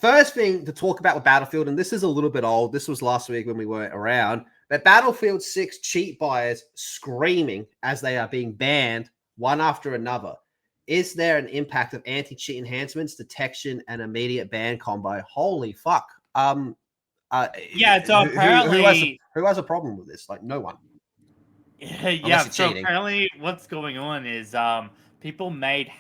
first thing to talk about with Battlefield, and this is a little bit old. This was last week when we weren't around. But Battlefield 6 cheat buyers screaming as they are being banned one after another. Is there an impact of anti-cheat enhancements, detection, and immediate ban combo? Holy fuck. Yeah, so apparently... Who has a problem with this? Like, no one. Yeah, so apparently what's going on is people made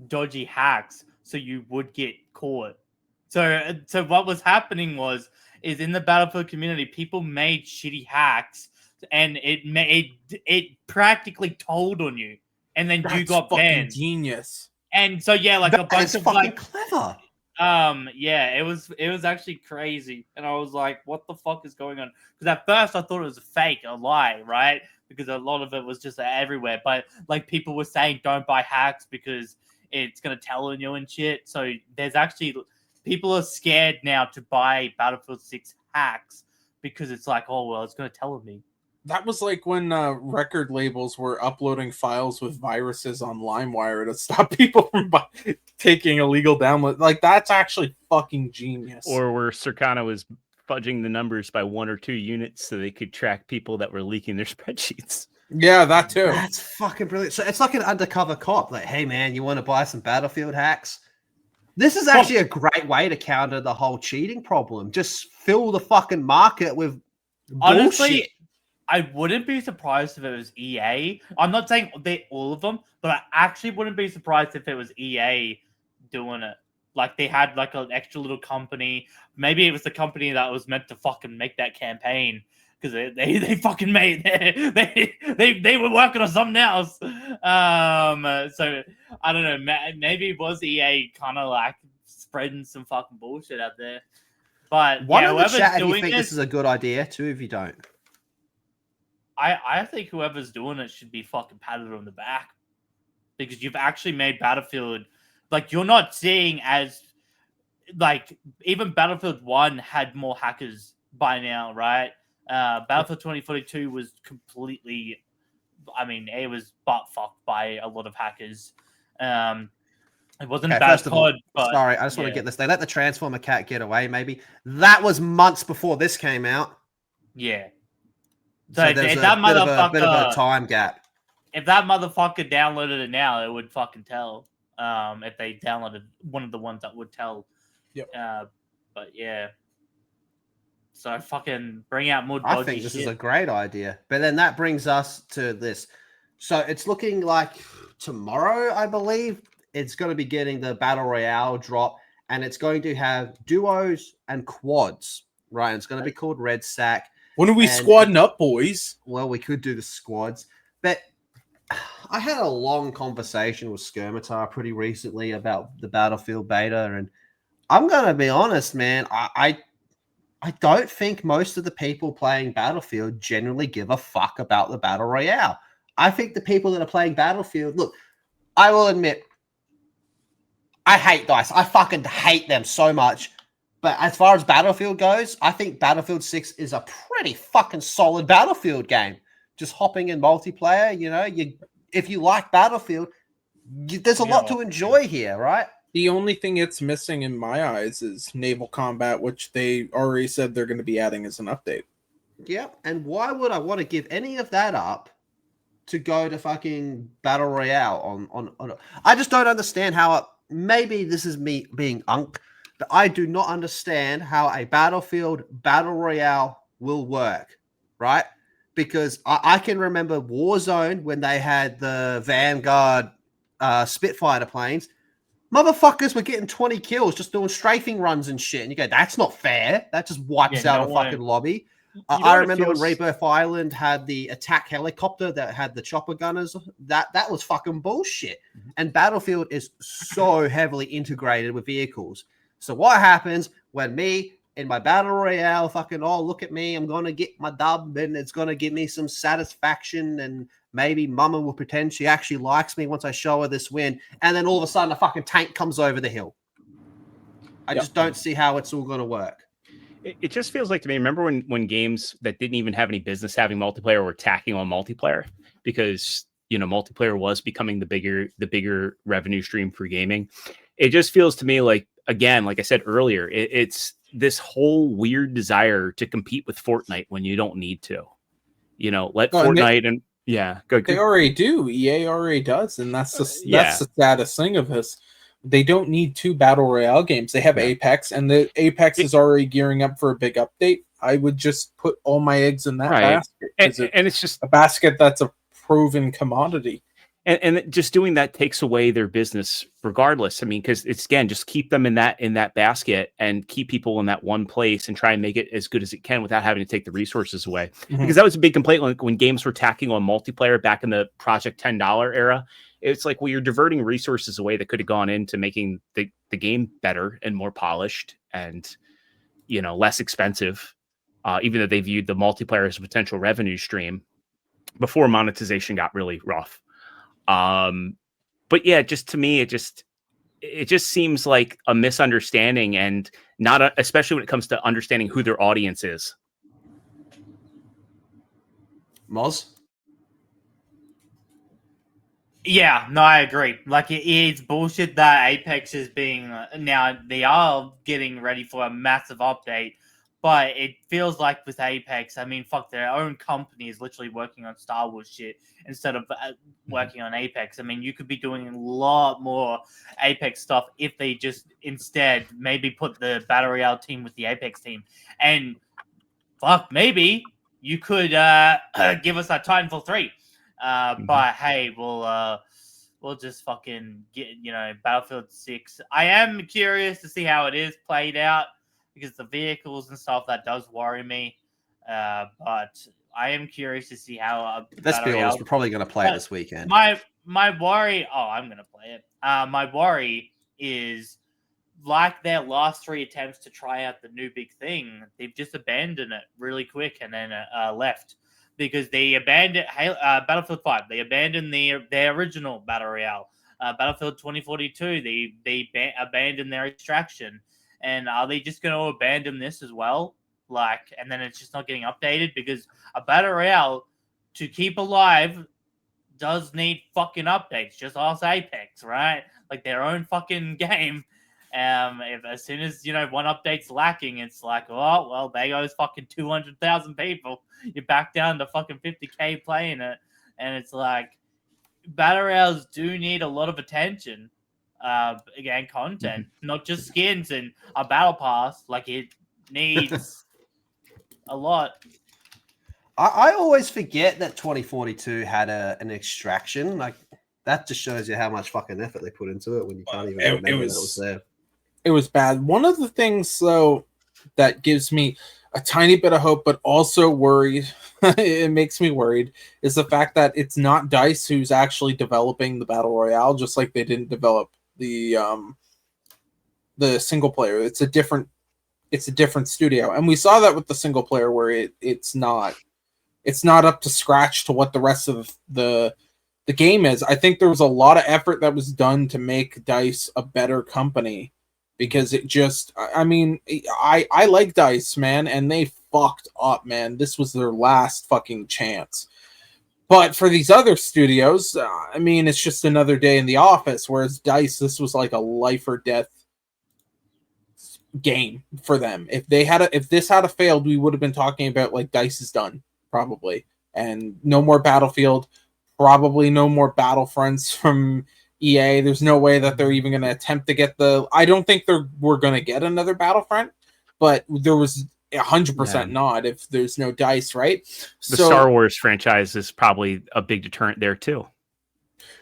dodgy hacks so you would get caught. So what was happening is in the Battlefield community, people made shitty hacks and it practically told on you, and then you got banned. Genius. And so yeah, like a bunch of like clever. Yeah, it was actually crazy, and I was like, what the fuck is going on? Because at first I thought it was a fake, a lie, right? Because a lot of it was just everywhere, but like people were saying don't buy hacks because it's gonna tell on you and shit. So there's actually people are scared now to buy Battlefield 6 hacks because it's like, oh well, it's gonna tell on me. That was like when record labels were uploading files with viruses on LimeWire to stop people from taking illegal download. Like, that's actually fucking genius. Or where Circana was fudging the numbers by 1 or 2 units so they could track people that were leaking their spreadsheets. Yeah, that too. That's fucking brilliant. So it's like an undercover cop. Like, hey man, you want to buy some Battlefield hacks? This is actually a great way to counter the whole cheating problem. Just fill the fucking market with bullshit. Honestly, I wouldn't be surprised if it was EA. I'm not saying all of them, but I actually wouldn't be surprised if it was EA doing it. Like they had like an extra little company. Maybe it was the company that was meant to fucking make that campaign because they fucking made they were working on something else. So I don't know. Maybe it was EA kind of like spreading some fucking bullshit out there. But one yeah, in the chat, doing if you think this is a good idea, two if you don't. I think whoever's doing it should be fucking patted on the back because you've actually made Battlefield like you're not seeing as like even Battlefield 1 had more hackers by now, right? Battlefield 2042 was completely, I mean, it was butt fucked by a lot of hackers. It wasn't bad COD, but sorry, I just want to get this. They let the Transformer cat get away. Maybe that was months before this came out. Yeah. So there's a bit of a time gap. If that motherfucker downloaded it now, it would fucking tell. If they downloaded one of the ones that would tell. Yep. But yeah. So fucking bring out more dodgy I think this shit. is a great idea. But then that brings us to this. So it's looking like tomorrow, I believe, it's going to be getting the Battle Royale drop, and it's going to have duos and quads, right? And it's going to be called Red Sack. When are we squadding up, boys? Well, we could do the squads, but I had a long conversation with Skirmitar pretty recently about the Battlefield beta, and I'm going to be honest, man. I don't think most of the people playing Battlefield generally give a fuck about the Battle Royale. I think the people that are playing Battlefield, look, I will admit, I hate DICE. I fucking hate them so much. But as far as Battlefield goes, I think Battlefield 6 is a pretty fucking solid Battlefield game. Just hopping in multiplayer, you know, if you like Battlefield, there's a lot to enjoy here, right? The only thing it's missing in my eyes is naval combat, which they already said they're going to be adding as an update. Yep. And why would I want to give any of that up to go to fucking Battle Royale on I just don't understand how maybe this is me being unk. But I do not understand how a Battlefield Battle Royale will work, right? Because I can remember Warzone when they had the Vanguard Spitfire planes. Motherfuckers were getting 20 kills just doing strafing runs and shit. And you go, that's not fair. That just wipes out a fucking lobby. I remember when Rebirth Island had the attack helicopter that had the chopper gunners. That was fucking bullshit. And Battlefield is so heavily integrated with vehicles. So what happens when me in my Battle Royale fucking, oh, look at me, I'm going to get my dub and it's going to give me some satisfaction and maybe mama will pretend she actually likes me once I show her this win. And then all of a sudden a fucking tank comes over the hill. I just don't see how it's all going to work. It just feels like to me, remember when games that didn't even have any business having multiplayer were tacking on multiplayer because, you know, multiplayer was becoming the bigger revenue stream for gaming. It just feels to me like again, like I said earlier, it's this whole weird desire to compete with Fortnite when you don't need to. You know, let Fortnite and they already do. EA already does, and that's the saddest thing of this. They don't need 2 battle royale games. They have Apex, and the Apex is already gearing up for a big update. I would just put all my eggs in that basket, and it's just a basket that's a proven commodity. And just doing that takes away their business regardless. I mean, because it's, again, just keep them in that basket and keep people in that one place and try and make it as good as it can without having to take the resources away. Mm-hmm. Because that was a big complaint when games were tacking on multiplayer back in the Project $10 era. It's like, well, you're diverting resources away that could have gone into making the game better and more polished and, you know, less expensive, even though they viewed the multiplayer as a potential revenue stream before monetization got really rough. But yeah, just to me, it just seems like a misunderstanding, and not especially when it comes to understanding who their audience is. Moz? Yeah, no, I agree. Like, it is bullshit that Apex is being now they are getting ready for a massive update, but it feels like with Apex, I mean, fuck, their own company is literally working on Star Wars shit instead of working on Apex. I mean, you could be doing a lot more Apex stuff if they just instead maybe put the Battle Royale team with the Apex team. And fuck, maybe you could give us that Titanfall 3. But hey, we'll just fucking get, you know, Battlefield 6. I am curious to see how it is played out, because the vehicles and stuff, that does worry me. But I am curious to see how. Let's be honest, we're probably going to play it this weekend. My worry. Oh, I'm going to play it. My worry is, like their last 3 attempts to try out the new big thing, they've just abandoned it really quick and then left, because they abandoned Battlefield 5. They abandoned their original Battle Royale. Battlefield 2042. They abandoned their Extraction. And are they just going to abandon this as well? Like, and then it's just not getting updated? Because a Battle Royale, to keep alive, does need fucking updates. Just ask Apex, right? Like, their own fucking game. If as soon as, you know, one update's lacking, it's like, oh, well, there goes fucking 200,000 people. You're back down to fucking 50K playing it. And it's like, Battle Royales do need a lot of attention. Again, content, not just skins and a battle pass. Like, it needs a lot. I always forget that 2042 had an Extraction. Like, that just shows you how much fucking effort they put into it when you can't even remember that it was there. It was bad. One of the things, though, that gives me a tiny bit of hope, but also worried, it makes me worried, is the fact that it's not DICE who's actually developing the Battle Royale, just like they didn't develop the single player. It's a different studio, and we saw that with the single player, where it's not up to scratch to what the rest of the game is. I think there was a lot of effort that was done to make DICE a better company, because it just, I mean, I like DICE, man, and they fucked up, man. This was their last fucking chance. But for these other studios, I mean, it's just another day in the office. Whereas DICE, this was like a life or death game for them. If this had failed, we would have been talking about, like, DICE is done, probably, and no more Battlefield, probably no more Battlefronts from EA. There's no way that they're even going to attempt to get I don't think we're going to get another Battlefront, but there was 100% not if there's no DICE, right? The Star Wars franchise is probably a big deterrent there too.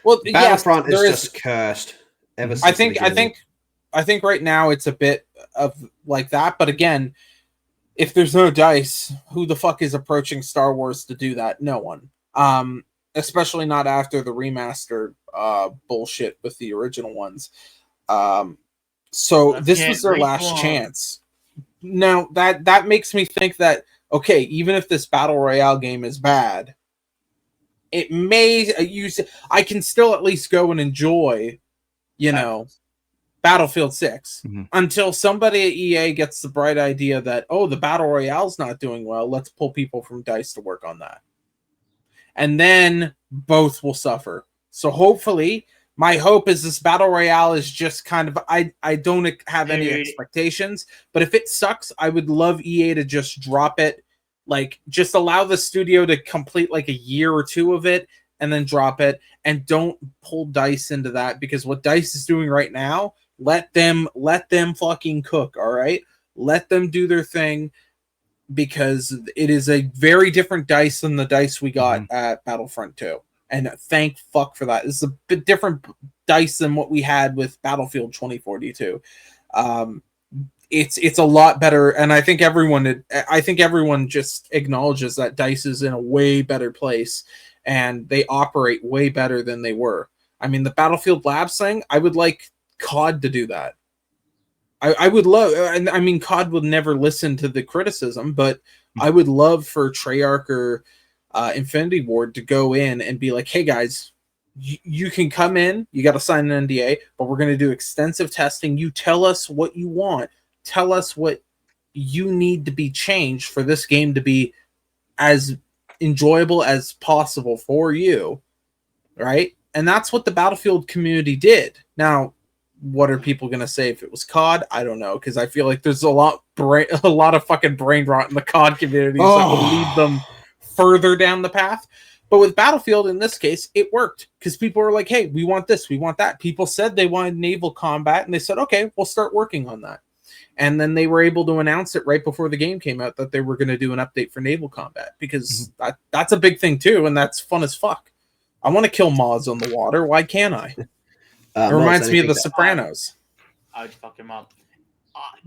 Well, Battlefront is just cursed. Ever since I think right now it's a bit of like that, but again, if there's no DICE, who the fuck is approaching Star Wars to do that? No one. Especially not after the remaster bullshit with the original ones. So this was their last chance. Now that makes me think that, okay, even if this Battle Royale game is bad, it may I can still at least go and enjoy, you know, Battlefield 6 until somebody at EA gets the bright idea that, oh, the Battle Royale's not doing well, let's pull people from DICE to work on that. And then both will suffer. So hopefully My hope is this battle royale is just kind of I don't have any Dude. expectations, but if it sucks, I would love EA to just drop it, like just allow the studio to complete like a year or two of it and then drop it, and don't pull DICE into that, because what DICE is doing right now, let them fucking cook, all right? Let them do their thing, because it is a very different DICE than the DICE we got at Battlefront 2. And thank fuck for that. It's a bit different DICE than what we had with Battlefield 2042. It's a lot better, and I think everyone just acknowledges that DICE is in a way better place, and they operate way better than they were. I mean, the Battlefield Labs thing, I would like COD to do that. I would love, and I mean, COD would never listen to the criticism, but I would love for Treyarch or Infinity Ward to go in and be like, hey guys, you can come in, you got to sign an NDA, but we're going to do extensive testing. You tell us what you want. Tell us what you need to be changed for this game to be as enjoyable as possible for you, right? And that's what the Battlefield community did. Now, what are people going to say if it was COD? I don't know, because I feel like there's a lot of fucking brain rot in the COD community that will lead them further down the path. But with Battlefield, in this case, it worked, because people were like, hey, we want this, we want that. People said they wanted naval combat, and they said, okay, we'll start working on that. And then they were able to announce it right before the game came out that they were going to do an update for naval combat, because that's a big thing too, and that's fun as fuck. I want to kill Moz on the water. Why can't I? It reminds me of The Sopranos. I would fuck him up.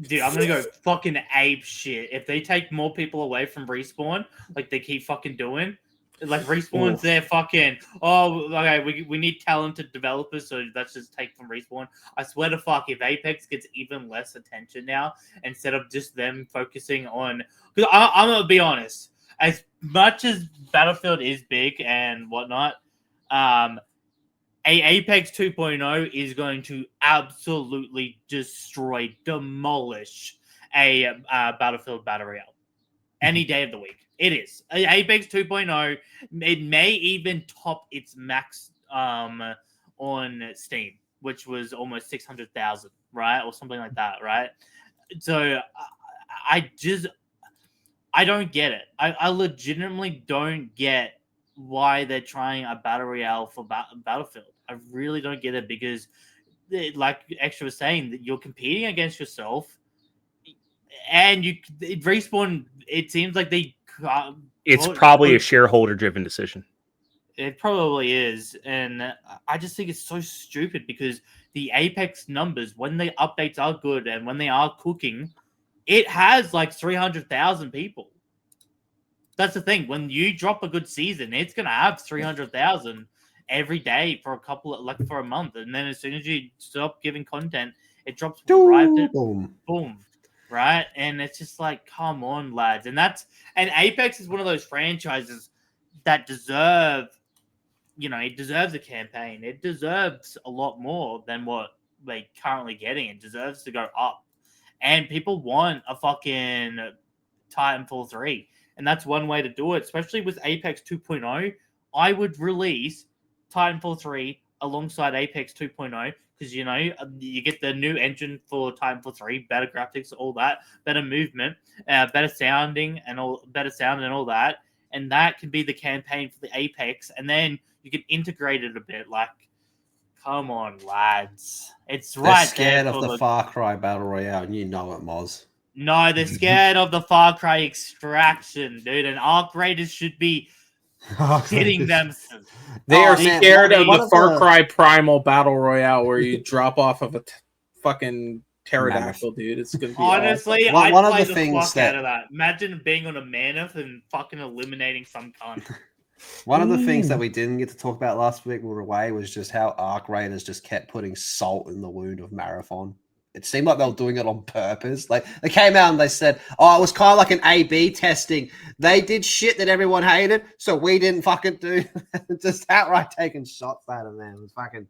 Dude, I'm gonna go fucking ape shit if they take more people away from Respawn, like they keep fucking doing. Like Respawn's there fucking, okay, we need talented developers, so let's just take from Respawn. I swear to fuck, if Apex gets even less attention now, instead of just them focusing on, because I'm gonna be honest, as much as Battlefield is big and whatnot, Apex 2.0 is going to absolutely destroy, demolish a Battlefield Battle Royale any day of the week. It is. Apex 2.0, it may even top its max on Steam, which was almost 600,000, right? Or something like that, right? So I don't get it. I legitimately don't get why they're trying a Battle Royale for Battlefield. I really don't get it, because, like Extra was saying, that you're competing against yourself, and Respawn, it seems like they... It's probably a shareholder-driven decision. It probably is, and I just think it's so stupid, because the Apex numbers, when the updates are good and when they are cooking, it has like 300,000 people. That's the thing. When you drop a good season, it's gonna have 300,000 every day for for a month, and then as soon as you stop giving content, it drops boom, right? And it's just like, come on, lads. And Apex is one of those franchises that deserve, it deserves a campaign. It deserves a lot more than what they're currently getting. It deserves to go up, and people want a fucking Titanfall 3. And that's one way to do it, especially with Apex 2.0. I would release Titanfall 3 alongside Apex 2.0, because, you get the new engine for Titanfall 3, better graphics, all that, better movement, better sound and all that. And that can be the campaign for the Apex. And then you can integrate it a bit. Like, come on, lads. It's right there. They're scared of the Far Cry Battle Royale, and you know it, Moz. No, they're scared of the Far Cry Extraction, dude. And Arc Raiders should be hitting them. They are scared of the Far Cry Primal Battle Royale, where you drop off of a fucking pterodactyl, dude. It's gonna be honestly, awesome. I'd play the fuck out of that. Imagine being on a mammoth and fucking eliminating some cunt. One of the things that we didn't get to talk about last week, we were away, was just how Arc Raiders just kept putting salt in the wound of Marathon. It seemed like they were doing it on purpose. Like, they came out and they said, it was kind of like an A/B testing. They did shit that everyone hated, so we didn't fucking do. Just outright taking shots at them, man. It was fucking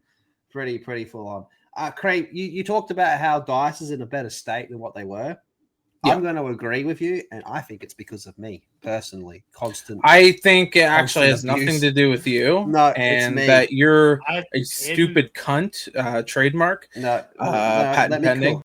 pretty full on. Craig, you talked about how DICE is in a better state than what they were. Yeah. I'm going to agree with you, and I think it's because of me personally. I think it actually has abuse. nothing to do with you. No, it's and me. that you're I- a stupid cunt trademark. No, Patent let me pending. cook.